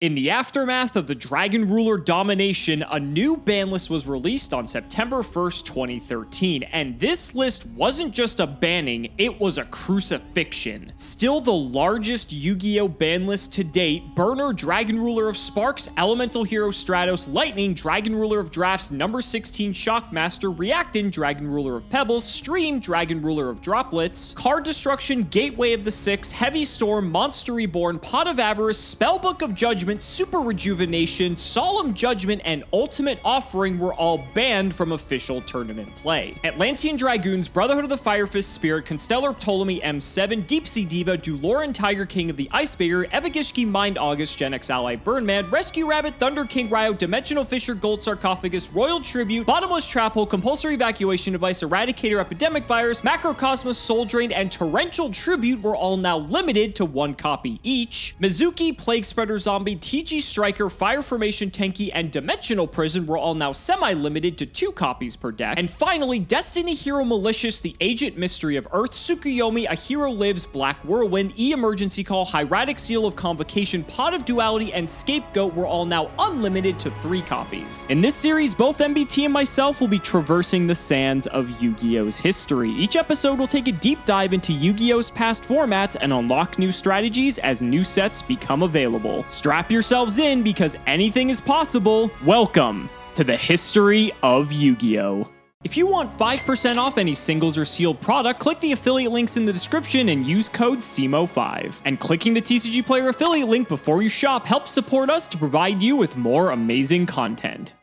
In the aftermath of the Dragon Ruler domination, a new ban list was released on September 1st, 2013, and this list wasn't just a banning, it was a crucifixion. Still the largest Yu-Gi-Oh! Ban list to date, Burner, Dragon Ruler of Sparks, Elemental Hero Stratos, Lightning, Dragon Ruler of Drafts, Number 16 Shockmaster, Reactant, Dragon Ruler of Pebbles, Stream, Dragon Ruler of Droplets, Card Destruction, Gateway of the Six, Heavy Storm, Monster Reborn, Pot of Avarice, Spellbook of Judgment, Super Rejuvenation, Solemn Judgment, and Ultimate Offering were all banned from official tournament play. Atlantean Dragoons, Brotherhood of the Fire Fist Spirit, Constellar Ptolemy M7, Deep Sea Diva, Duloran Tiger King of the Icebearer, Evagishki Mind August, Gen X Ally Burnman, Rescue Rabbit, Thunder King Ryo, Dimensional Fisher, Gold Sarcophagus, Royal Tribute, Bottomless Trap Hole, Compulsory Evacuation Device, Eradicator Epidemic Virus, Macrocosmos, Soul Drain, and Torrential Tribute were all now limited to 1 copy each. Mizuki, Plague Spreader Zombie, TG Striker, Fire Formation Tenki, and Dimensional Prison were all now semi-limited to 2 copies per deck. And finally, Destiny Hero Malicious, the Agent Mystery of Earth, Tsukuyomi, A Hero Lives, Black Whirlwind, E-Emergency Call, Hieratic Seal of Convocation, Pot of Duality, and Scapegoat were all now unlimited to 3 copies. In this series, both MBT and myself will be traversing the sands of Yu-Gi-Oh's history. Each episode will take a deep dive into Yu-Gi-Oh's past formats and unlock new strategies as new sets become available. Strap yourselves in because anything is possible. Welcome to the history of Yu-Gi-Oh! If you want 5% off any singles or sealed product, click the affiliate links in the description and use code CIMO5. And clicking the TCG Player affiliate link before you shop helps support us to provide you with more amazing content.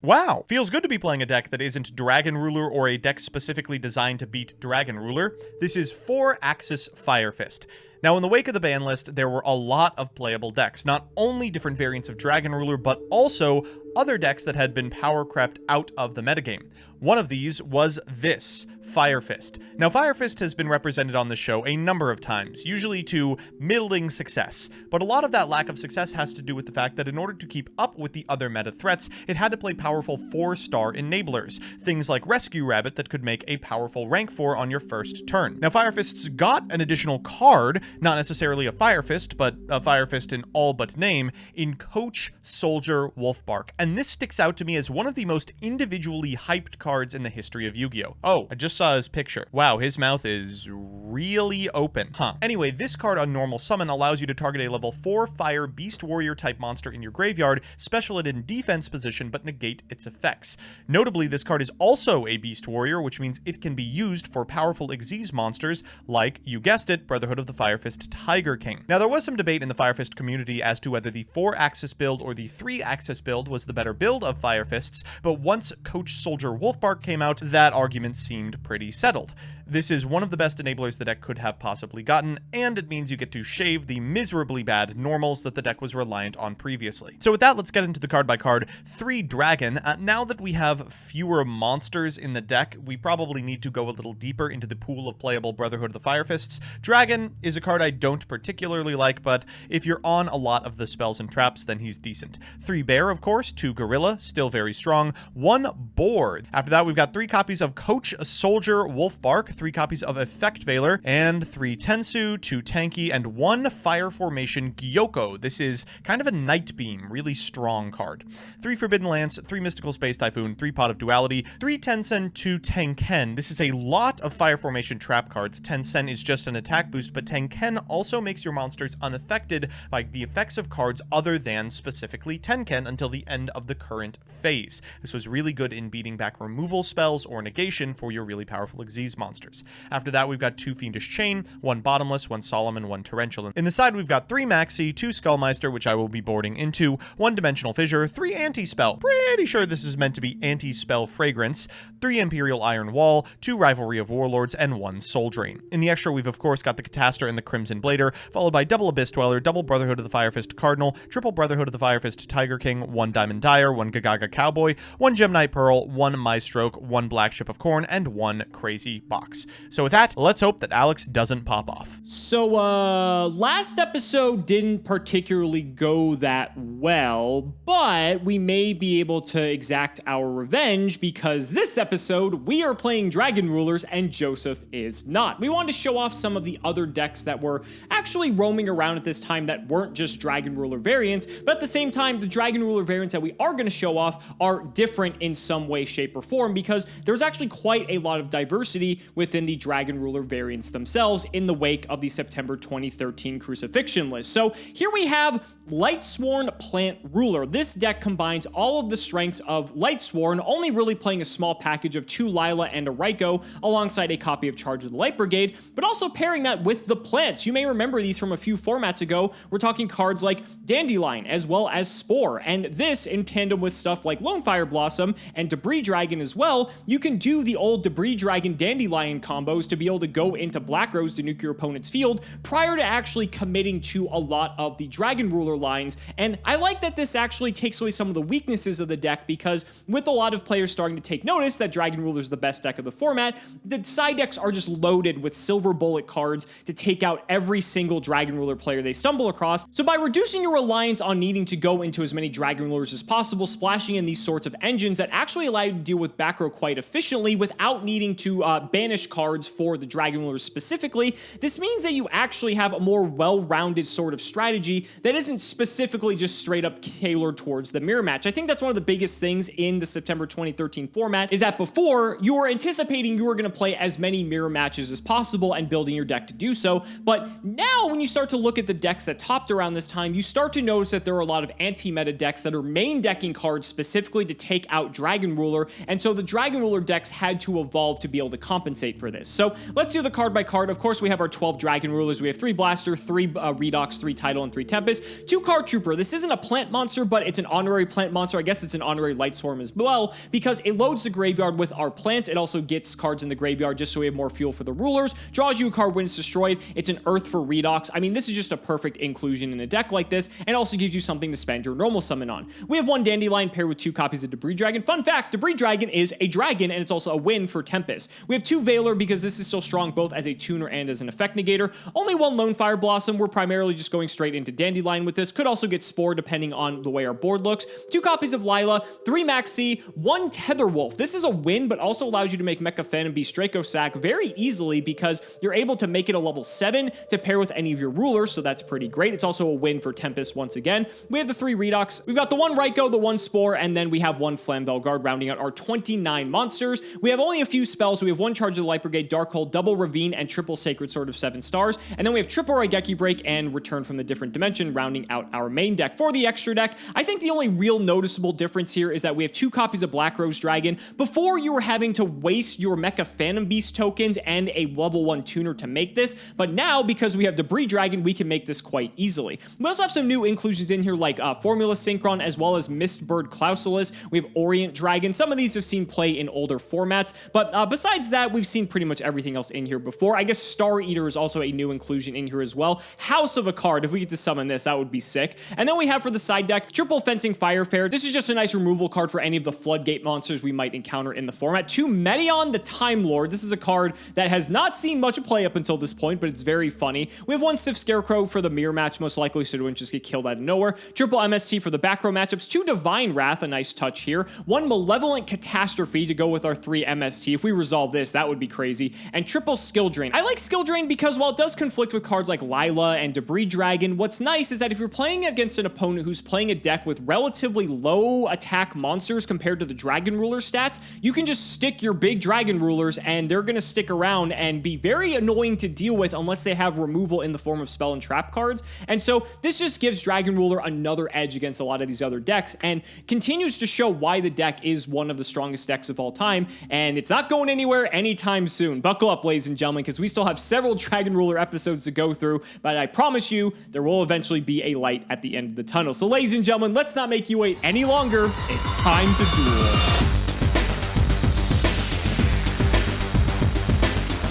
Wow, feels good to be playing a deck that isn't Dragon Ruler or a deck specifically designed to beat Dragon Ruler. This is 4-Axis Fire Fist. Now, in the wake of the ban list, there were a lot of playable decks, not only different variants of Dragon Ruler, but also other decks that had been power crept out of the metagame. One of these was this, Fire Fist. Now, Fire Fist has been represented on the show a number of times, usually to middling success, but a lot of that lack of success has to do with the fact that in order to keep up with the other meta threats, it had to play powerful 4-star enablers, things like Rescue Rabbit that could make a powerful rank 4 on your first turn. Now, Fire Fist's got an additional card, not necessarily a Fire Fist, but a Fire Fist in all but name, in Coach Soldier Wolfbark, and this sticks out to me as one of the most individually hyped cards in the history of Yu-Gi-Oh! Oh, I just saw his picture. Wow, his mouth is really open. Anyway, this card on normal summon allows you to target a level 4 fire Beast Warrior type monster in your graveyard, special it in defense position, but negate its effects. Notably, this card is also a Beast Warrior, which means it can be used for powerful Xyz monsters like, you guessed it, Brotherhood of the Fire Fist Tiger King. Now, there was some debate in the Fire Fist community as to whether the 4-axis build or the 3-axis build was the better build of Fire Fists, but once Coach Soldier Wolfbark came out, that argument seemed pretty settled. This is one of the best enablers the deck could have possibly gotten, and it means you get to shave the miserably bad normals that the deck was reliant on previously. So with that, let's get into the card by card. 3 Dragon. Now that we have fewer monsters in the deck, we probably need to go a little deeper into the pool of playable Brotherhood of the Fire Fists. Dragon is a card I don't particularly like, but if you're on a lot of the spells and traps, then he's decent. 3 Bear, of course, 2 Gorilla, still very strong, 1 Boar. After that, we've got 3 copies of Coach Soldier Wolfbark, 3 copies of Effect Veiler, and 3 Tensu, 2 Tenki, and 1 Fire Formation Gyoko. This is kind of a Night Beam, really strong card. 3 Forbidden Lance, 3 Mystical Space Typhoon, 3 Pot of Duality, 3 Tensen, 2 Tenken. This is a lot of Fire Formation trap cards. Tensen is just an attack boost, but Tenken also makes your monsters unaffected by the effects of cards other than specifically Tenken until the end of the current phase. This was really good in beating back removal spells or negation for your really powerful Xyz monsters. After that, we've got 2 Fiendish Chain, 1 Bottomless, 1 Solemn, and 1 Torrential. In the side, we've got 3 Maxi, 2 Skullmeister, which I will be boarding into, 1 Dimensional Fissure, 3 Anti-Spell. Pretty sure this is meant to be Anti-Spell Fragrance, 3 Imperial Iron Wall, 2 Rivalry of Warlords, and 1 Soul Drain. In the extra, we've of course got the Catastor and the Crimson Blader, followed by double Abyss Dweller, double Brotherhood of the Fire Fist Cardinal, triple Brotherhood of the Fire Fist Tiger King, 1 Diamond Dire, 1 Gagaga Cowboy, 1 Gemini Pearl, 1 Maestroke, 1 Black Ship of Corn, and 1 Crazy Box. So with that, let's hope that Alex doesn't pop off. So, last episode didn't particularly go that well, but we may be able to exact our revenge because this episode we are playing Dragon Rulers and Joseph is not. We wanted to show off some of the other decks that were actually roaming around at this time that weren't just Dragon Ruler variants, but at the same time, the Dragon Ruler variants that we are going to show off are different in some way, shape, or form because there's actually quite a lot of diversity within the Dragon Ruler variants themselves in the wake of the September 2013 Crucifixion list. So here we have Lightsworn Plant Ruler. This deck combines all of the strengths of Lightsworn, only really playing a small package of 2 Lila and a Raikou alongside a copy of Charge of the Light Brigade, but also pairing that with the plants. You may remember these from a few formats ago. We're talking cards like Dandelion as well as Spore, and this in tandem with stuff like Lone Fire Blossom and Debris Dragon as well. You can do the old Debris Dragon Dandelion combos to be able to go into Black Rose to nuke your opponent's field prior to actually committing to a lot of the Dragon Ruler lines. And I like that this actually takes away some of the weaknesses of the deck because with a lot of players starting to take notice that Dragon Ruler is the best deck of the format, the side decks are just loaded with silver bullet cards to take out every single Dragon Ruler player they stumble across. So by reducing your reliance on needing to go into as many Dragon Rulers as possible, splashing in these sorts of engines that actually allow you to deal with back row quite efficiently without needing to banish cards for the Dragon Rulers specifically, this means that you actually have a more well-rounded sort of strategy that isn't specifically just straight up tailored towards the mirror match. I think that's one of the biggest things in the September 2013 format is that before you were anticipating you were going to play as many mirror matches as possible and building your deck to do so, but now when you start to look at the decks that topped around this time, you start to notice that there are a lot of anti-meta decks that are main decking cards specifically to take out Dragon Ruler, and so the Dragon Ruler decks had to evolve to be able to compensate for this. So let's do the card by card. Of course, we have our 12 Dragon Rulers. We have 3 Blaster, 3 Redox, 3 Tidal, and 3 Tempest. 2 Card Trooper. This isn't a plant monster, but it's an honorary plant monster. I guess it's an honorary Light Swarm as well, because it loads the graveyard with our plants. It also gets cards in the graveyard just so we have more fuel for the rulers. Draws you a card when it's destroyed. It's an Earth for Redox. I mean, this is just a perfect inclusion in a deck like this, and also gives you something to spend your normal summon on. We have 1 Dandelion paired with 2 copies of Debris Dragon. Fun fact, Debris Dragon is a dragon, and it's also a win for Tempest. We have 2 Veiler because this is still strong both as a tuner and as an effect negator. Only 1 Lone Fire Blossom. We're primarily just going straight into Dandelion with this. Could also get Spore depending on the way our board looks. 2 copies of Lila, 3 Maxi, 1 Tether Wolf. This is a win, but also allows you to make Mecha Phantom Beast Draco Sack very easily because you're able to make it a level 7 to pair with any of your rulers, so that's pretty great. It's also a win for Tempest once again. We have the 3 Redox. We've got the 1 Raikou, the 1 Spore, and then we have 1 Flamvel Guard rounding out our 29 monsters. We have only a few spells. We have 1 Charge of the Light Brigade, Darkhold, double Ravine, and triple Sacred Sword of 7 stars. And then we have triple Raigeki Break and Return from the Different Dimension rounding out our main deck. For the extra deck, I think the only real noticeable difference here is that we have 2 copies of Black Rose Dragon. Before, you were having to waste your Mecha Phantom Beast tokens and a level 1 tuner to make this, but now because we have Debris Dragon, we can make this quite easily. We also have some new inclusions in here like Formula Synchron as well as Mistbird Clausulus. We have Orient Dragon. Some of these have seen play in older formats, but besides that, we've seen pretty much everything else in here before. I guess Star Eater is also a new inclusion in here as well. House of a card. If we get to summon this, that would be sick. And then we have for the side deck, Triple Fencing Firefair. This is just a nice removal card for any of the Floodgate monsters we might encounter in the format. 2 Medion the Time Lord. This is a card that has not seen much play up until this point, but it's very funny. We have 1 Stiff Scarecrow for the mirror match, most likely so it wouldn't just get killed out of nowhere. Triple MST for the back row matchups. 2 Divine Wrath, a nice touch here. 1 Malevolent Catastrophe to go with our 3 MST. If we resolve this, that would be crazy. And triple Skill Drain. I like Skill Drain because while it does conflict with cards like Lila and Debris Dragon, what's nice is that if you're playing against an opponent who's playing a deck with relatively low attack monsters compared to the Dragon Ruler stats, you can just stick your big Dragon Rulers and they're going to stick around and be very annoying to deal with unless they have removal in the form of spell and trap cards. And so this just gives Dragon Ruler another edge against a lot of these other decks and continues to show why the deck is one of the strongest decks of all time, and it's not going anywhere anytime soon. Buckle up, ladies and gentlemen, because we still have several Dragon Ruler episodes to go through, but I promise you there will eventually be a light at the end of the tunnel. So ladies and gentlemen, let's not make you wait any longer. It's time to duel.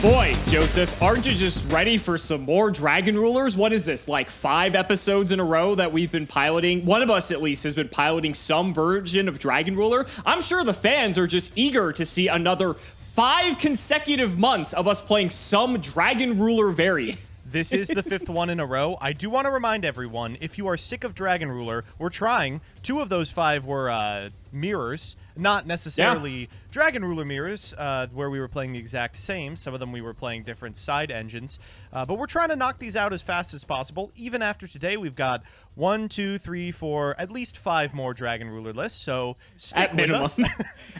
Boy, Joseph, aren't you just ready for some more Dragon Rulers? What is this, like 5 episodes in a row that we've been piloting? One of us, at least, has been piloting some version of Dragon Ruler. I'm sure the fans are just eager to see another 5 consecutive months of us playing some Dragon Ruler variant. This is the 5th one in a row. I do want to remind everyone, if you are sick of Dragon Ruler, we're trying. 2 of those 5 were mirrors. Not necessarily Dragon Ruler mirrors, where we were playing the exact same. Some of them we were playing different side engines. But we're trying to knock these out as fast as possible. Even after today, we've got 1, 2, 3, 4, at least 5 more Dragon Ruler lists. So stick with us.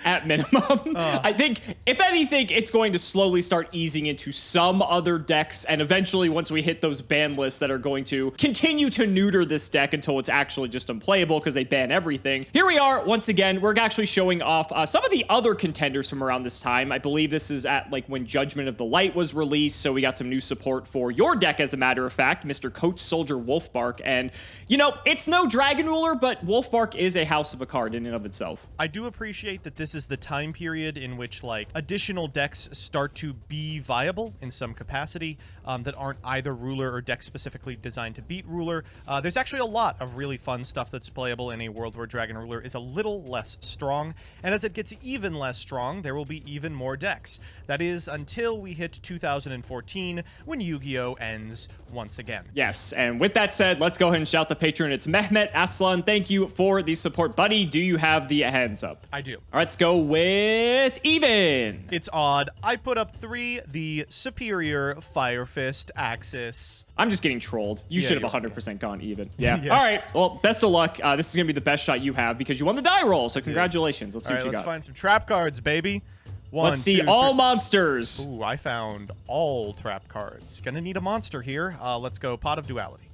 At minimum. I think, if anything, it's going to slowly start easing into some other decks. And eventually, once we hit those ban lists that are going to continue to neuter this deck until it's actually just unplayable because they ban everything. Here we are, once again, we're actually showing off some of the other contenders from around this time. I believe this is at like when Judgment of the Light was released, so we got some new support for your deck, as a matter of fact, Mr. Coach Soldier Wolfbark. And, you know, it's no Dragon Ruler, but Wolfbark is a house of a card in and of itself. I do appreciate that this is the time period in which, like, additional decks start to be viable in some capacity that aren't either Ruler or deck specifically designed to beat Ruler. There's actually a lot of really fun stuff that's playable in a world where Dragon Ruler is a little less strong. And as it gets even less strong, there will be even more decks. That is until we hit 2014, when Yu-Gi-Oh! Ends once again. Yes, and with that said, let's go ahead and shout the patron. It's Mehmet Aslan. Thank you for the support, buddy. Do you have the hands up? I do. All right, let's go with Even. It's odd. I put up 3, the superior Fire Fist Axis. I'm just getting trolled. You should have 100% gone Even. Yeah. Yeah. All right. Well, best of luck. This is going to be the best shot you have because you won the die roll. So congratulations. Let's see what you got. Let's find some trap cards, baby. Let's see all monsters. Ooh, I found all trap cards. Gonna need a monster here. Let's go Pot of Duality.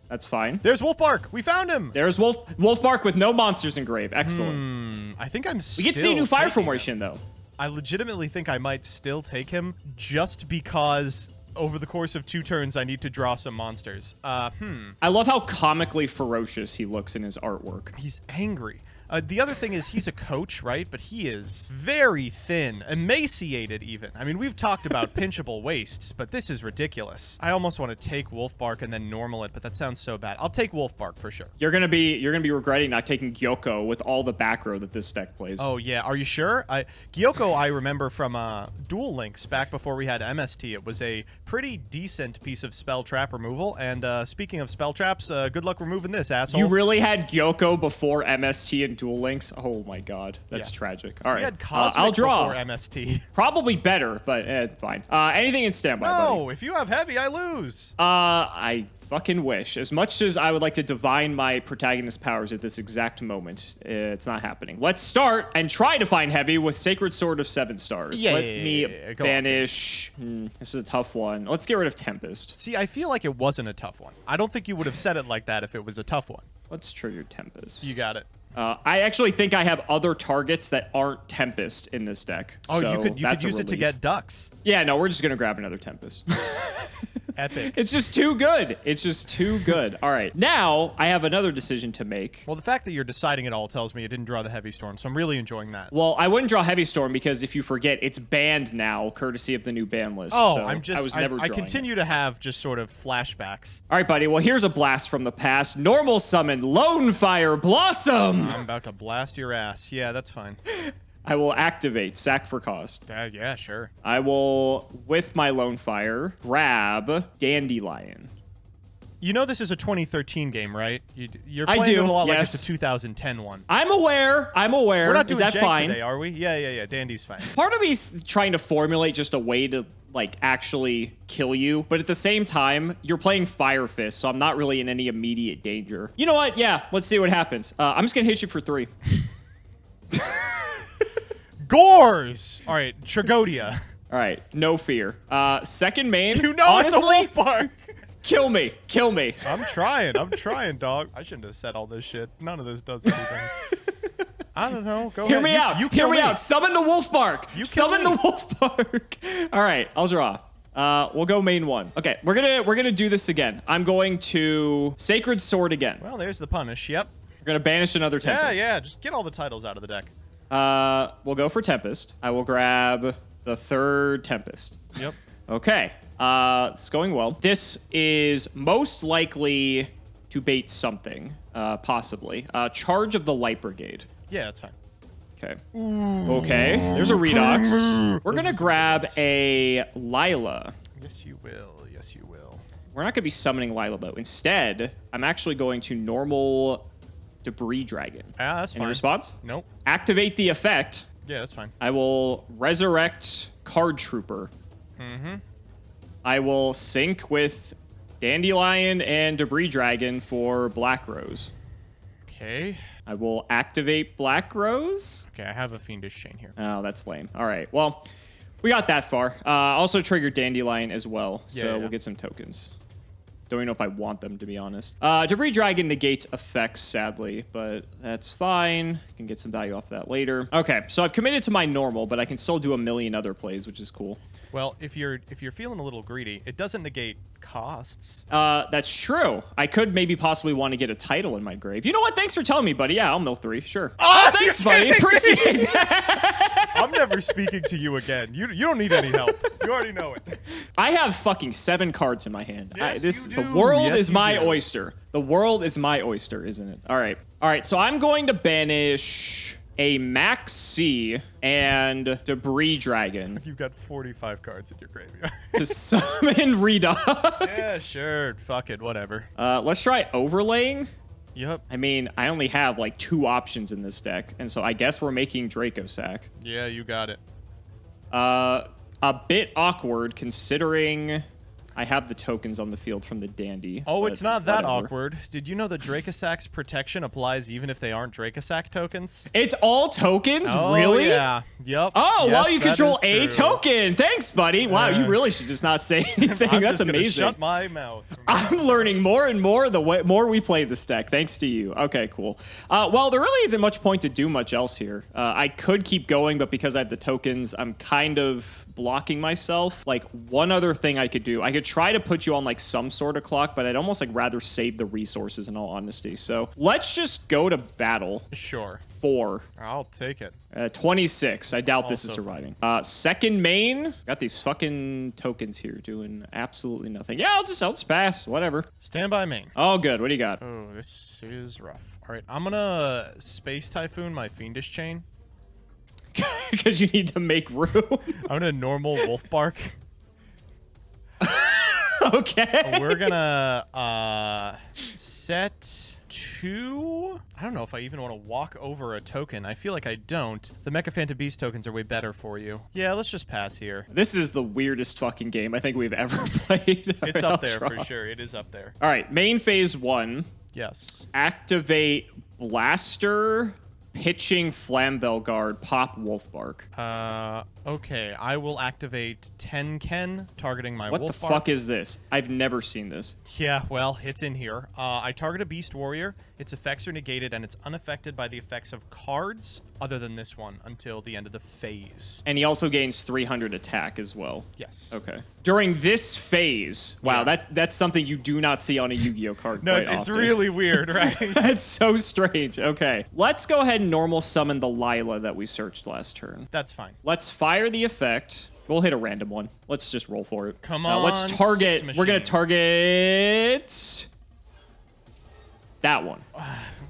That's fine. There's Wolfbark. We found him. There's Wolfbark with no monsters engraved. Excellent. I think I'm still We get to see a new fire formation, though. I legitimately think I might still take him just because over the course of 2 turns, I need to draw some monsters. I love how comically ferocious he looks in his artwork. He's angry. The other thing is he's a coach, right? But he is very thin, emaciated even. I mean, we've talked about pinchable waists, but this is ridiculous. I almost want to take Wolfbark and then normal it, but that sounds so bad. I'll take Wolfbark for sure. You're gonna be regretting not taking Gyoko with all the back row that this deck plays. Oh yeah, are you sure? Gyoko, I remember from Duel Links back before we had MST. It was a pretty decent piece of spell trap removal. And speaking of spell traps, good luck removing this, asshole. You really had Gyoko before MST and Duel Links? Oh my god, that's tragic. All right, we had Cosmic I'll draw before MST. Probably better, but fine. Anything in standby, buddy. No, if you have heavy, I lose. I fucking wish. As much as I would like to divine my protagonist powers at this exact moment, it's not happening. Let's start and try to find heavy with Sacred Sword of 7 stars. Let me banish. This is a tough one. Let's get rid of Tempest. See, I feel like it wasn't a tough one. I don't think you would have said it like that if it was a tough one. Let's trigger Tempest. You got it. I actually think I have other targets that aren't Tempest in this deck. Oh, so you could use it to get ducks. Yeah, no, we're just going to grab another Tempest. Epic. It's just too good. It's just too good. All right. Now, I have another decision to make. Well, the fact that you're deciding it all tells me you didn't draw the Heavy Storm, so I'm really enjoying that. Well, I wouldn't draw Heavy Storm because if you forget, it's banned now, courtesy of the new ban list. Oh, so I continue to have just sort of flashbacks. All right, buddy. Well, here's a blast from the past. Normal summon Lone Fire Blossom. I'm about to blast your ass. Yeah, that's fine. I will activate sack for cost. Yeah, sure. I will, with my Lone Fire, grab Dandelion. You know this is a 2013 game, right? You're playing it a lot like it's a 2010 one. I'm aware. We're not doing Is that jank fine today, are we? Yeah. Dandy's fine. Part of me's trying to formulate just a way to like actually kill you, but at the same time, you're playing Fire Fist, so I'm not really in any immediate danger. You know what? Yeah, let's see what happens. I'm just gonna hit you for 3. Gores! All right, Tragodia. All right, no fear. Second main. You know honestly, it's a Wolfbark. Kill me. I'm trying, dog. I shouldn't have said all this shit. None of this does anything. I don't know. Go ahead. Hear me out. Hear me out. Summon the Wolfbark. Summon the Wolfbark. All right, I'll draw. We'll go main 1. Okay, we're gonna do this again. I'm going to Sacred Sword again. Well, there's the punish. Yep. We're gonna banish another Tempest. Yeah. Just get all the titles out of the deck. We'll go for Tempest. I will grab the third Tempest. Yep. Okay. It's going well. This is most likely to bait something, possibly. Charge of the Light Brigade. Yeah, that's fine. Okay. Okay. There's a Redox. We're going to grab a Lila. Yes, you will. Yes, you will. We're not going to be summoning Lila, though. Instead, I'm actually going to normal Debris Dragon. Yeah, that's fine. Any response? Nope. Activate the effect. Yeah, that's fine. I will resurrect Card Trooper. Mm-hmm. I will sync with Dandelion and Debris Dragon for Black Rose. Okay. I will activate Black Rose. Okay, I have a Fiendish Chain here. Oh, that's lame. All right. Well, we got that far. Also trigger Dandelion as well. So we'll get some tokens. Don't even know if I want them, to be honest. Debris Dragon negates effects, sadly, but that's fine. Can get some value off that later. Okay, so I've committed to my normal, but I can still do a million other plays, which is cool. Well, if you're feeling a little greedy, it doesn't negate costs. That's true. I could maybe possibly want to get a title in my grave. You know what? Thanks for telling me, buddy. Yeah, I'll mill 3. Sure. Oh, thanks, buddy. Appreciate that. I'm never speaking to you again. You don't need any help. You already know it. I have fucking 7 cards in my hand. Yes, you the do. world Yes, is you my do. oyster. The world is my oyster, isn't it? All right. All right. So I'm going to banish a Max C and Debris Dragon You've got 45 cards in your graveyard. to summon Redux. Yeah, sure. Fuck it. Whatever. Let's try overlaying. Yep. I mean, I only have like 2 options in this deck, and so I guess we're making Draco Sack. Yeah, you got it. A bit awkward considering I have the tokens on the field from the Dandy. Oh, it's not that whatever. awkward. Did you know that Dracosac's protection applies even if they aren't Dracosac tokens? It's all tokens? Oh, Really? yeah. Yep. Oh, Yes, well, you that control is a true. token. Thanks, buddy. Wow, you really should just not say anything. I'm That's just gonna amazing. shut my mouth. I'm learning more and more the more we play this deck, thanks to you. Okay, cool. Well, there really isn't much point to do much else here. I could keep going, but because I have the tokens, I'm kind of blocking myself. Like, one other thing I could do, I could try to put you on like some sort of clock, but I'd almost like rather save the resources in all honesty. So let's just go to battle. Sure. 4. I'll take it. 26. I doubt this is Also surviving. Second main. Got these fucking tokens here doing absolutely nothing. Yeah, I'll just pass. Whatever. Stand by main. Oh, good. What do you got? Oh, this is rough. All right, I'm gonna Space Typhoon my Fiendish Chain. Because you need to make room. I'm gonna normal Wolf Bark. Okay. We're gonna set 2. I don't know if I even want to walk over a token. I feel like I don't. The Mecha Phantom Beast tokens are way better for you. Yeah, let's just pass here. This is the weirdest fucking game I think we've ever played. It's I'll up there try. for sure. It is up there. All right, main phase 1. Yes. Activate Blaster, pitching Flamvel Guard, pop Wolfbark. Okay. I will activate Tenken, targeting my What the Wolf Bark. fuck is this? I've never seen this. Yeah, well, it's in here. I target a Beast Warrior. Its effects are negated, and it's unaffected by the effects of cards other than this one until the end of the phase. And he also gains 300 attack as well. Yes. Okay. During this phase, wow, Yeah. that's something you do not see on a Yu-Gi-Oh card. No, quite it's often. really weird, right? That's so strange. Okay. Let's go ahead and normal summon the Lila that we searched last turn. That's fine. Let's fire the effect. We'll hit a random one. Let's just roll for it. Come Let's on, target. Six We're going to Machine. target that one.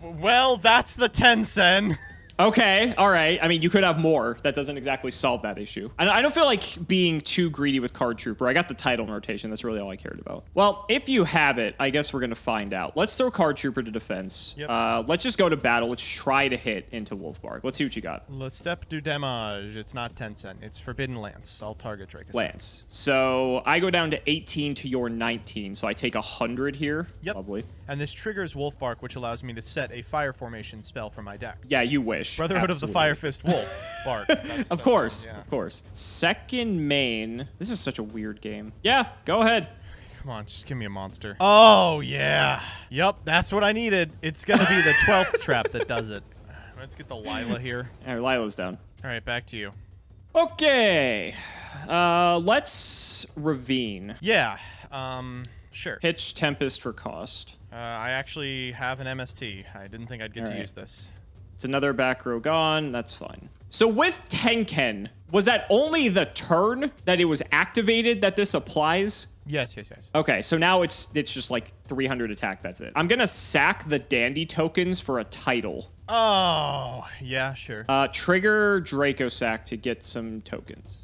Well, that's the Tensen. Okay, all right. I mean, you could have more. That doesn't exactly solve that issue. I don't feel like being too greedy with Card Trooper. I got the title in rotation. That's really all I cared about. Well, if you have it, I guess we're going to find out. Let's throw Card Trooper to defense. Yep. Let's just go to battle. Let's try to hit into Wolfbark. Let's see what you got. Le Step du Damage. It's not Tensen. It's Forbidden Lance. I'll target Dracos. Lance. So I go down to 18 to your 19. So I take 100 here. Yep. Lovely. And this triggers Wolfbark, which allows me to set a Fire Formation spell from my deck. Yeah, you wish. Brotherhood of the Absolutely. Fire Fist Wolf. Bark. Of course, yeah. of course. Second main. This is such a weird game. Yeah, go ahead. Come on, just give me a monster. Oh, yeah. Yup, that's what I needed. It's going to be the 12th trap that does it. Let's get the Lila here. All right, Lila's down. All right, back to you. Okay. Let's Ravine. Yeah, sure. Pitch Tempest for cost. I actually have an MST. I didn't think I'd get to All right. use this. It's another back row gone. That's fine. So with Tenken, was that only the turn that it was activated that this applies? Yes. Okay, so now it's just like 300 attack, that's it. I'm gonna sack the Dandy tokens for a title. Oh, yeah, sure. Trigger Draco Sack to get some tokens.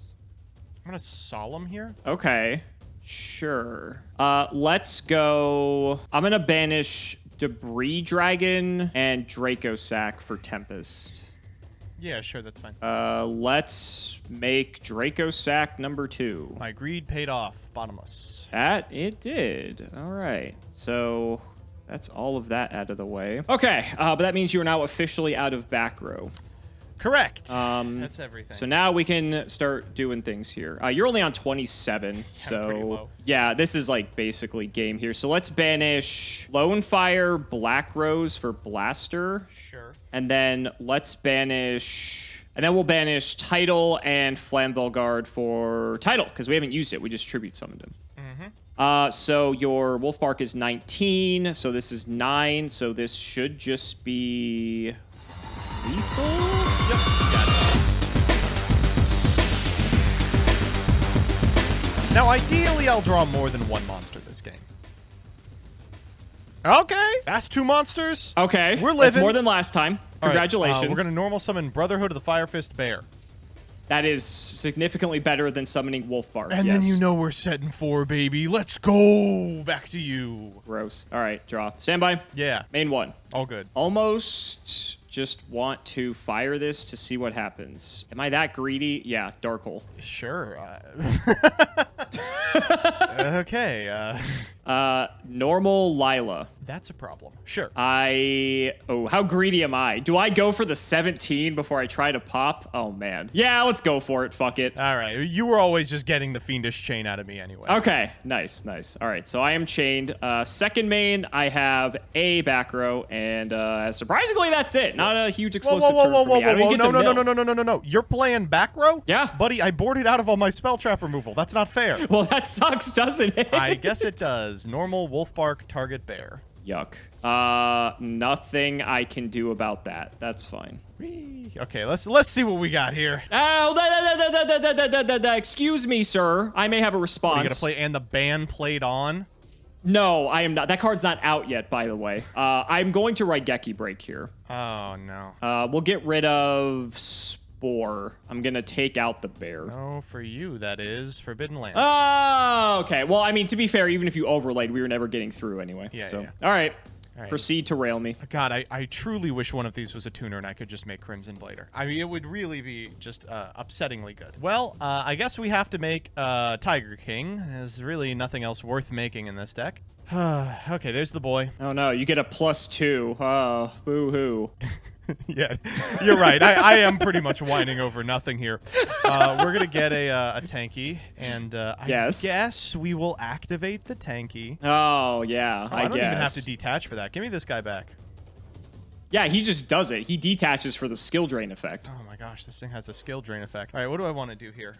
I'm gonna Solemn here. Okay, sure. Let's go. I'm gonna banish Debris Dragon and Draco Sack for Tempest. Yeah, sure, that's fine. Let's make Draco Sack number 2. My greed paid off, bottomless. That it did. All right. So that's all of that out of the way. Okay, but that means you are now officially out of back row. Correct. That's everything. So now we can start doing things here. You're only on 27, pretty low. so yeah, this is like basically game here. So let's banish Lone Fire, Black Rose for Blaster. Sure. And then let's banish, and then we'll banish Title and Flamvell Guard for Title, because we haven't used it. We just tribute summoned him. So your Wolf Bark is 19, so this is 9, so this should just be lethal? Yep, you got it. Now, ideally, I'll draw more than one monster this game. Okay, that's 2 monsters. Okay, we're living. That's more than last time. All right, Congratulations. we're going to normal summon Brotherhood of the Fire Fist Bear. That is significantly better than summoning Wolf Bark. And then you know we're setting 4, baby. Let's go. Back to you. Gross. All right, draw. Standby. Yeah. Main 1. All good. Almost just want to fire this to see what happens. Am I that greedy? Yeah, Dark Hole. Sure. Okay. Normal Lila. That's a problem. Sure. Oh, how greedy am I? Do I go for the 17 before I try to pop? Oh, man. Yeah, let's go for it. Fuck it. All right. You were always just getting the fiendish chain out of me anyway. Okay. Nice. All right. So I am chained. Second main, I have a back row, and surprisingly, that's it. Not a huge explosive turn for me. I don't even get to mill. No. You're playing back row? Yeah. Buddy, I boarded out of all my spell trap removal. That's not fair. Well, that sucks, doesn't it? I guess it does. Normal Wolf Bark, target bear. Yuck. Nothing I can do about that. That's fine. Okay, let's see what we got here. Excuse me, sir. I may have a response. You gotta play and the band played on? No, I am not. That card's not out yet, by the way. I'm going to Raigeki Break here. Oh, no. We'll get rid of Spore. I'm going to take out the bear. No, for you, that is Forbidden Lands. Oh, okay. Well, I mean, to be fair, even if you overlaid, we were never getting through anyway. Yeah, so, yeah. All right. Proceed to rail me. God, I truly wish one of these was a tuner and I could just make Crimson Blader. I mean, it would really be just upsettingly good. Well, I guess we have to make Tiger King. There's really nothing else worth making in this deck. Okay, there's the boy. Oh, no. You get a +2. Oh, boo-hoo. Yeah, you're right. I am pretty much whining over nothing here. We're going to get a tanky, and I guess we will activate the tanky. Oh, yeah, I don't guess. even have to detach for that. Give me this guy back. Yeah, he just does it. He detaches for the skill drain effect. Oh my gosh, this thing has a skill drain effect. All right, what do I want to do here?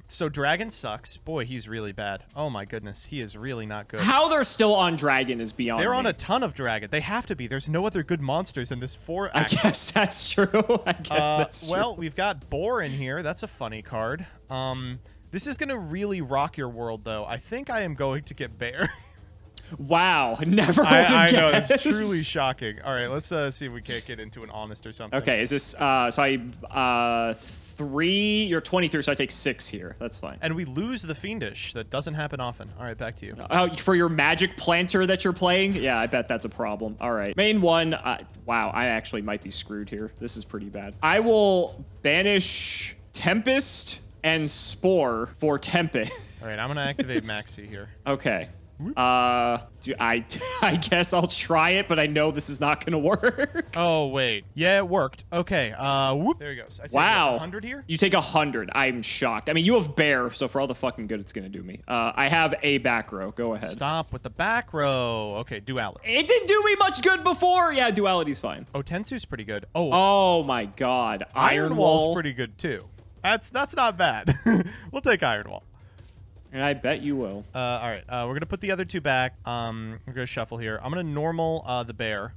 So Dragon sucks. Boy, he's really bad. Oh my goodness, he is really not good. How they're still on Dragon is beyond They're on me. a ton of Dragon. They have to be. There's no other good monsters in this 4 I guess that's true. I guess that's true. Well, we've got Boar in here. That's a funny card. This is going to really rock your world, though. I think I am going to get Bear. Wow, never would have I know, guessed. it's truly shocking. All right, let's see if we can't get into an honest or something. Okay, is this, so I, 3, you're 23, so I take 6 here. That's fine. And we lose the Fiendish. That doesn't happen often. All right, back to you. For your magic planter that you're playing? Yeah, I bet that's a problem. All right. Main 1, wow, I actually might be screwed here. This is pretty bad. I will banish Tempest and Spore for Tempest. All right, I'm going to activate Maxi here. Okay. I guess I'll try it, but I know this is not gonna work. Oh wait, yeah, it worked. Okay, whoop. There he goes. I take Wow, 100 here. You take 100. I'm shocked. I mean, you have Bear, so for all the fucking good it's gonna do me. I have a back row. Go ahead. Stop with the back row. Okay, Duality. It didn't do me much good before. Yeah, Duality's fine. Oh, Tensu's pretty good. Oh. Oh my God. Iron Wall's pretty good too. That's not bad. We'll take Iron Wall. And I bet you will. All right, we're going to put the other 2 back. We're going to shuffle here. I'm going to normal the bear.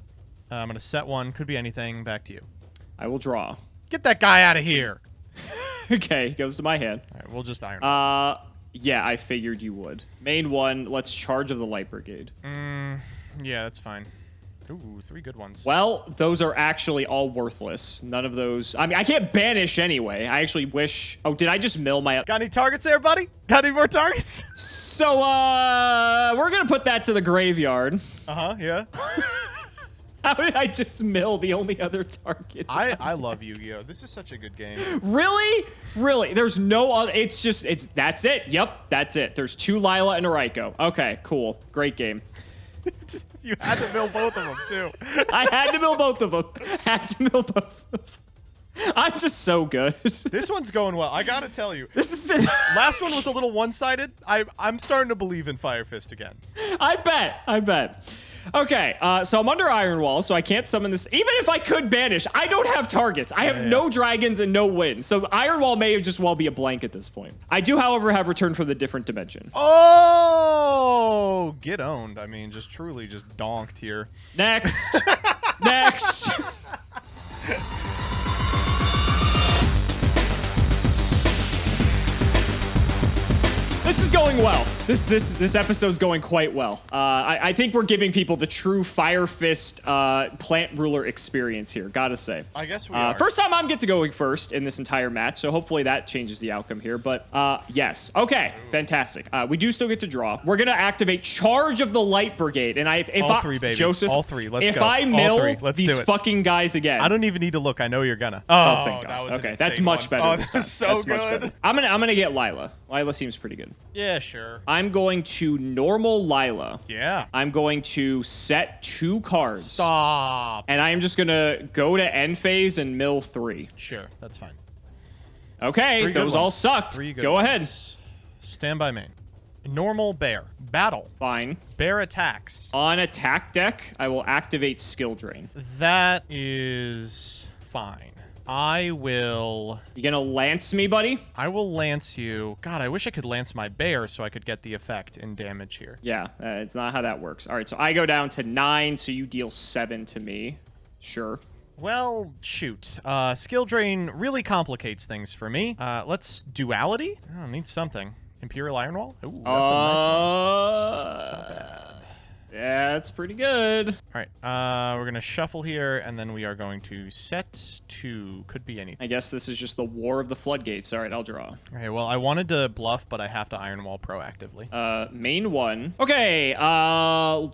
I'm going to set 1. Could be anything. Back to you. I will draw. Get that guy out of here. Okay, goes to my hand. All right, we'll just iron. Yeah, I figured you would. Main one, let's charge of the Light Brigade. Yeah, that's fine. Ooh, 3 good ones. Well, those are actually all worthless. None of those. I mean, I can't banish anyway. I actually wish. Oh, did I just mill my? Got any targets there, buddy? Got any more targets? So, we're gonna put that to the graveyard. Yeah. How did I just mill the only other targets? I love Yu-Gi-Oh! This is such a good game. Really? Really? There's no other. That's it. Yep, that's it. There's 2 Lila and a Raiko. Okay, cool. Great game. You had to mill both of them, too. I had to mill both of them. I'm just so good. This one's going well. I gotta tell you. This is it. Last one was a little one-sided. I'm starting to believe in Fire Fist again. I bet. Okay, so I'm under Iron Wall, so I can't summon this. Even if I could banish, I don't have targets. I have no dragons and no wins. So Iron Wall may just well be a blank at this point. I do, however, have returned from the different dimension. Oh, get owned. I mean, just truly just donked here. Next. Next. This is going well. This episode's going quite well. I think we're giving people the true Fire Fist plant ruler experience here. Gotta say. I guess we are. First time I'm get to go first in this entire match, so hopefully that changes the outcome here. But yes, okay, fantastic. We do still get to draw. We're gonna activate Charge of the Light Brigade, and all 3, baby. Joseph, all 3. Let's if go. I mill Let's these do it. fucking guys again, I don't even need to look. I know you're gonna. Oh, thank God. That was Okay, that's much better. Oh, this that time. was so That's good. much better. I'm gonna get Lila. Lila seems pretty good. Yeah, sure. I'm going to normal Lila. Yeah. I'm going to set 2 cards. Stop. And I am just going to go to end phase and mill 3. Sure, that's fine. Okay, those all sucked. Go ahead. Stand by main. Normal bear. Battle. Fine. Bear attacks. On attack deck, I will activate Skill Drain. That is fine. I will... You gonna lance me, buddy? I will lance you. God, I wish I could lance my bear so I could get the effect in damage here. Yeah, it's not how that works. All right, so I go down to 9, so you deal 7 to me. Sure. Well, shoot. Skill Drain really complicates things for me. Let's Duality? Oh, need something. Imperial Iron Wall? Ooh, that's a nice one. That's not bad. Yeah, that's pretty good. All right, we're going to shuffle here, and then we are going to set 2. Could be anything. I guess this is just the War of the Floodgates. All right, I'll draw. Okay, well, I wanted to bluff, but I have to Iron Wall proactively. Main 1. Okay,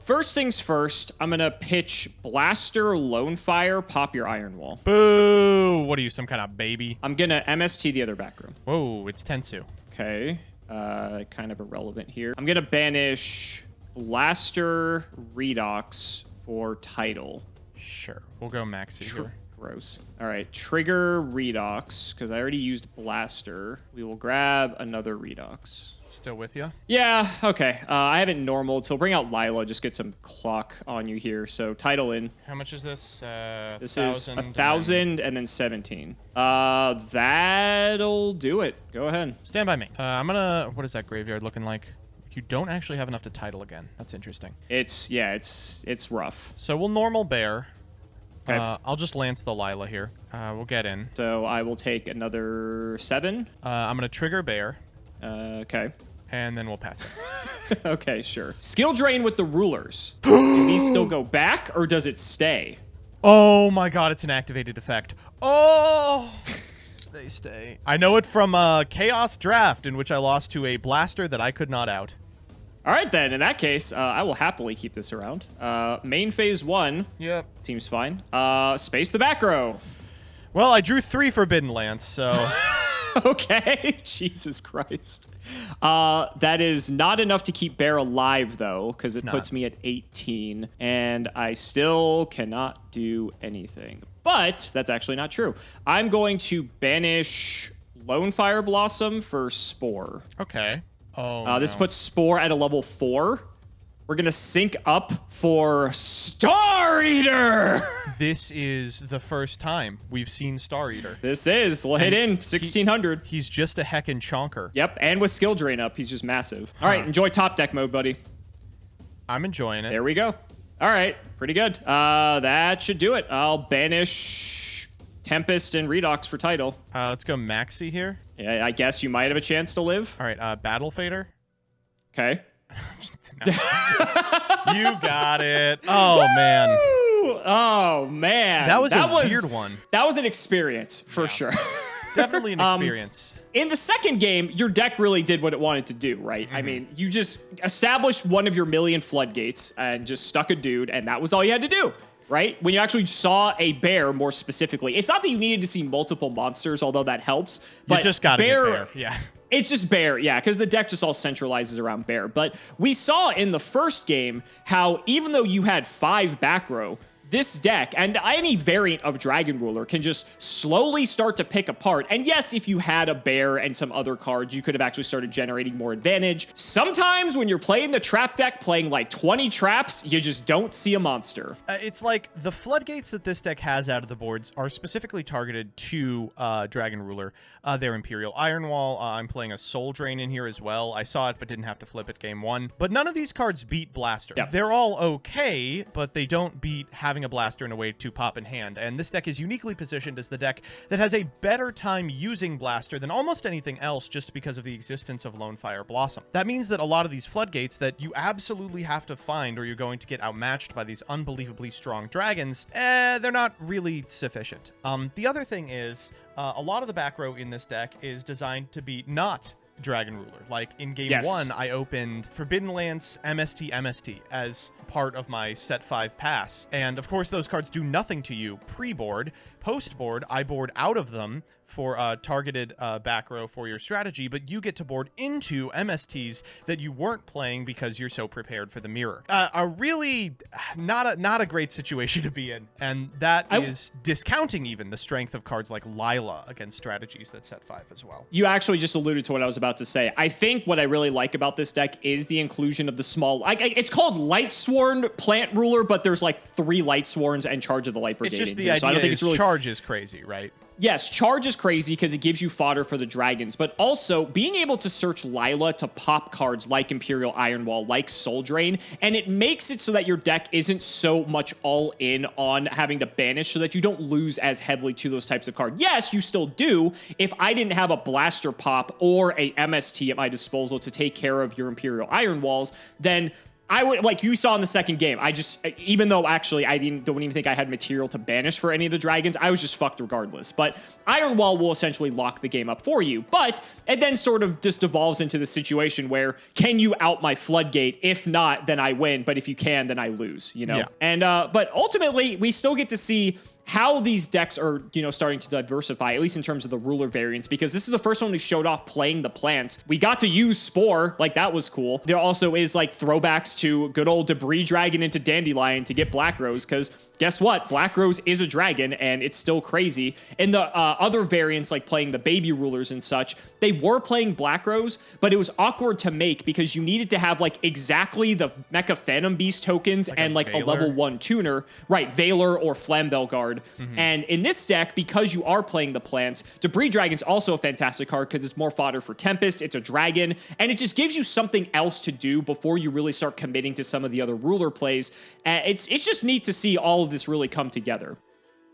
first things first, I'm going to pitch Blaster, Lone Fire, pop your Iron Wall. Boo! What are you, some kind of baby? I'm going to MST the other back room. Whoa, it's Tensu. Okay, kind of irrelevant here. I'm going to banish Blaster, Redox for Title. Sure, we'll go Maxi here. Gross. All right, trigger Redox, because I already used Blaster. We will grab another Redox. Still with you? Yeah, okay. I haven't normaled, so bring out Lila, just get some clock on you here. So title in. How much is this? This is 1,000 and then 17. That'll do it. Go ahead. Stand by me. I'm gonna, what is that graveyard looking like? You don't actually have enough to title again. That's interesting. It's rough. So we'll normal bear. Okay. I'll just lance the Lila here. We'll get in. So I will take another 7. I'm going to trigger bear. Okay. And then we'll pass it. Okay, sure. Skill Drain with the rulers. Do these still go back, or does it stay? Oh my god, it's an activated effect. Oh! They stay. I know it from Chaos Draft, in which I lost to a blaster that I could not out. All right, then. In that case, I will happily keep this around. Main phase 1. Yep. Seems fine. Space the back row. Well, I drew 3 Forbidden Lance, so... Okay. Jesus Christ. That is not enough to keep Bear alive, though, because it puts me at 18, and I still cannot do anything. But that's actually not true. I'm going to banish Lone Fire Blossom for Spore. Okay. Oh, This puts Spore at a level 4. We're going to sync up for Star Eater. This is the first time we've seen Star Eater. This is. We'll hit in 1,600. He's just a heckin' chonker. Yep, and with Skill Drain up, he's just massive. All right, enjoy top deck mode, buddy. I'm enjoying it. There we go. All right, pretty good. That should do it. I'll banish Tempest and Redox for title. Let's go Maxi here. Yeah, I guess you might have a chance to live. All right, Battle Fader. Okay. You got it. Oh, man. Oh, man. That was a weird one. That was an experience, for sure. Definitely an experience. In the second game, your deck really did what it wanted to do, right? I mean, you just established one of your million floodgates and just stuck a dude, and that was all you had to do, right? When you actually saw a bear, more specifically. It's not that you needed to see multiple monsters, although that helps. But you just got to get bear. Yeah. It's just bear, yeah, because the deck just all centralizes around bear. But we saw in the first game how even though you had 5 back row, this deck and any variant of Dragon Ruler can just slowly start to pick apart. And yes, if you had a bear and some other cards, you could have actually started generating more advantage. Sometimes when you're playing the trap deck, playing like 20 traps, you just don't see a monster. It's like the floodgates that this deck has out of the boards are specifically targeted to Dragon Ruler. Their Imperial Iron Wall. I'm playing a Soul Drain in here as well. I saw it, but didn't have to flip it game 1. But none of these cards beat Blaster. Yep. They're all okay, but they don't beat having a Blaster in a way to pop in hand. And this deck is uniquely positioned as the deck that has a better time using Blaster than almost anything else just because of the existence of Lone Fire Blossom. That means that a lot of these floodgates that you absolutely have to find or you're going to get outmatched by these unbelievably strong dragons, they're not really sufficient. The other thing is, a lot of the back row in this deck is designed to be not Dragon Ruler. Like in game 1, I opened Forbidden Lance, MST as part of my set 5 pass. And of course, those cards do nothing to you pre-board. Post-board, I board out of them for a targeted back row for your strategy, but you get to board into MSTs that you weren't playing because you're so prepared for the mirror. A really not a great situation to be in, and that is discounting even the strength of cards like Lila against strategies that set 5 as well. You actually just alluded to what I was about to say. I think what I really like about this deck is the inclusion of the small, it's called Lightsworn Plant Ruler, but there's like 3 Lightsworns and Charge of the Light Brigade. It's just the idea, so I don't think it's really charge is crazy, right? Yes, charge is crazy because it gives you fodder for the dragons, but also being able to search Lila to pop cards like Imperial Iron Wall, like Soul Drain, and it makes it so that your deck isn't so much all in on having to banish so that you don't lose as heavily to those types of cards. Yes, you still do. If I didn't have a Blaster Pop or a MST at my disposal to take care of your Imperial Iron Walls, then I would, like you saw in the second game, even though actually I don't even think I had material to banish for any of the dragons, I was just fucked regardless. But Iron Wall will essentially lock the game up for you. But it then sort of just devolves into the situation where, can you out my floodgate? If not, then I win. But if you can, then I lose, you know? Yeah. And, but ultimately, we still get to see how these decks are, starting to diversify, at least in terms of the ruler variants, because this is the first one we showed off playing the plants. We got to use Spore, like that was cool. There also is like throwbacks to good old Debris Dragon into Dandelion to get Black Rose, because guess what? Black Rose is a dragon, and it's still crazy. And the other variants, like playing the baby rulers and such, they were playing Black Rose, but it was awkward to make because you needed to have like exactly the Mecha Phantom Beast tokens and like a level 1 tuner, right? Valor or Flambeau Guard. And in this deck, because you are playing the plants, Debris Dragon's also a fantastic card because it's more fodder for Tempest, it's a dragon, and it just gives you something else to do before you really start committing to some of the other ruler plays. It's just neat to see all of this really come together.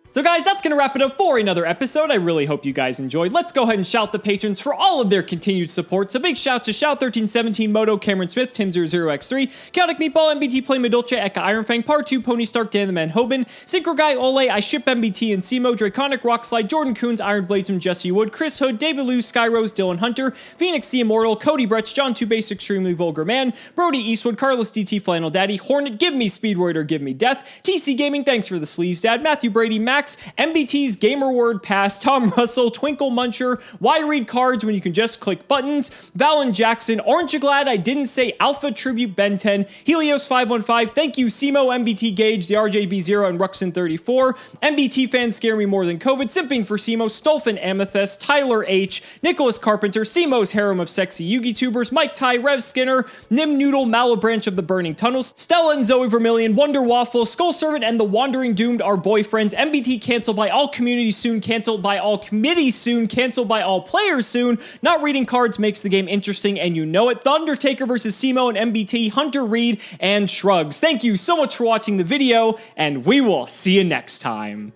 So guys, that's going to wrap it up for another episode. I really hope you guys enjoyed. Let's go ahead and shout the patrons for all of their continued support. So big shout to Shout1317, Moto, Cameron Smith, Tim00x3, Chaotic Meatball, MBT, Play Medulce, Eka Ironfang, Part 2, Pony Stark, Dan the Man Hoban, Synchro Guy, Ole, I Ship MBT and Cimo, Draconic Rockslide, Jordan Coons, Iron Bladesman, Jesse Wood, Chris Hood, David Lou, Skyrose, Dylan Hunter, Phoenix the Immortal, Cody Bretch, John 2 Base, Extremely Vulgar Man, Brody Eastwood, Carlos DT, Flannel Daddy, Hornet, Give Me Speedroid or Give Me Death, TC Gaming, thanks for the sleeves, Dad, Matthew Brady, Max, MBT's Gamer Word Pass, Tom Russell, Twinkle Muncher, Why Read Cards When You Can Just Click Buttons, Valen Jackson, Aren't You Glad I Didn't Say Alpha Tribute Ben 10, Helios515, thank you Cimo, MBT Gauge, the RJB0 and Ruxin34, MBT fans scare me more than COVID, Simping for Cimo, Stolfin Amethyst, Tyler H, Nicholas Carpenter, Cimo's Harem of Sexy Yugi Tubers, Mike Ty, Rev Skinner, Nim Noodle, Malabranch of the Burning Tunnels, Stella and Zoe Vermillion, Wonder Waffle, Skull Servant and the Wandering Doomed are boyfriends, MBT canceled by all communities soon, canceled by all committees soon, canceled by all players soon. Not reading cards makes the game interesting, and you know it. The Undertaker versus Cimo and MBT, Hunter Reed, and Shrugs. Thank you so much for watching the video, and we will see you next time.